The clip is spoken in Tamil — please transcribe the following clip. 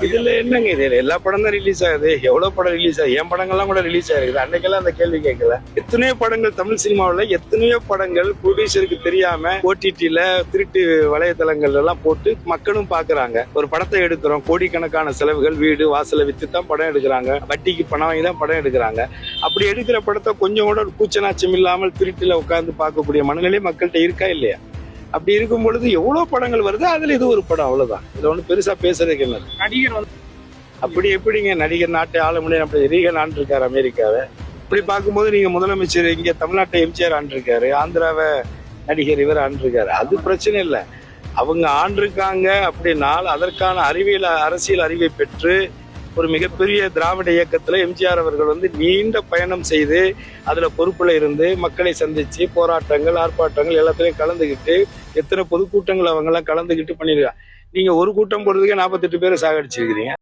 இதுல என்னங்க, இது எல்லா படம் தான் ரிலீஸ் ஆகுது. எவ்வளவு படம் ரிலீஸ் ஆகுது? என் படங்கள்லாம் கூட ரிலீஸ் ஆயிருக்குது. அன்னைக்கெல்லாம் அந்த கேள்வி கேட்கல. எத்தனையோ படங்கள் தமிழ் சினிமாவில், எத்தனையோ படங்கள் ப்ரொடியூசருக்கு தெரியாம ஓடிடில திருட்டு வலைதளங்கள் எல்லாம் போட்டு மக்களும் பாக்குறாங்க. ஒரு படத்தை எடுக்கிறோம், கோடிக்கணக்கான செலவுகள், வீடு வாசலை வித்து தான் படம் எடுக்கிறாங்க, வட்டிக்கு பணம் வாங்கி தான் படம் எடுக்கிறாங்க. அப்படி எடுக்கிற படத்தை கொஞ்சம் கூட ஒரு கூச்சநாச்சம் இல்லாமல் திருட்டுல உட்கார்ந்து பார்க்கக்கூடிய மனநிலை மக்கள்கிட்ட இருக்கா இல்லையா? அப்படி இருக்கும் பொழுது எவ்வளவு படங்கள் வருது, அதுல இது ஒரு படம், அவ்வளவுதான். இதுல ஒண்ணு பெருசா பேசுறதுக்கு என்ன? நடிகர் வந்து அப்படி எப்படிங்க நடிகர் நாட்டை ஆள முடியும்? அப்படி ரீகன் ஆண்டிருக்காரு அமெரிக்காவை. இப்படி பார்க்கும்போது நீங்க முதலமைச்சர் இங்க தமிழ்நாட்டை எம்ஜிஆர் ஆண்டிருக்காரு, ஆந்திராவை நடிகர் இவர் ஆண்டிருக்காரு. அது பிரச்சனை இல்லை. அவங்க ஆண்டிருக்காங்க அப்படின்னா அதற்கான அரசியல் அறிவை பெற்று ஒரு மிகப்பெரிய திராவிட இயக்கத்துல எம்ஜிஆர் அவர்கள் வந்து நீண்ட பயணம் செய்து அதுல பொறுப்புல இருந்து மக்களை சந்திச்சு போராட்டங்கள், ஆர்ப்பாட்டங்கள் எல்லாத்துலயும் கலந்துகிட்டு எத்தனை பொதுக்கூட்டங்கள் அவங்க எல்லாம் கலந்துகிட்டு பண்ணிருக்காங்க. நீங்க ஒரு கூட்டம் போடுறதுக்கே 48 பேரை சாகடிச்சிருக்கிறீங்க.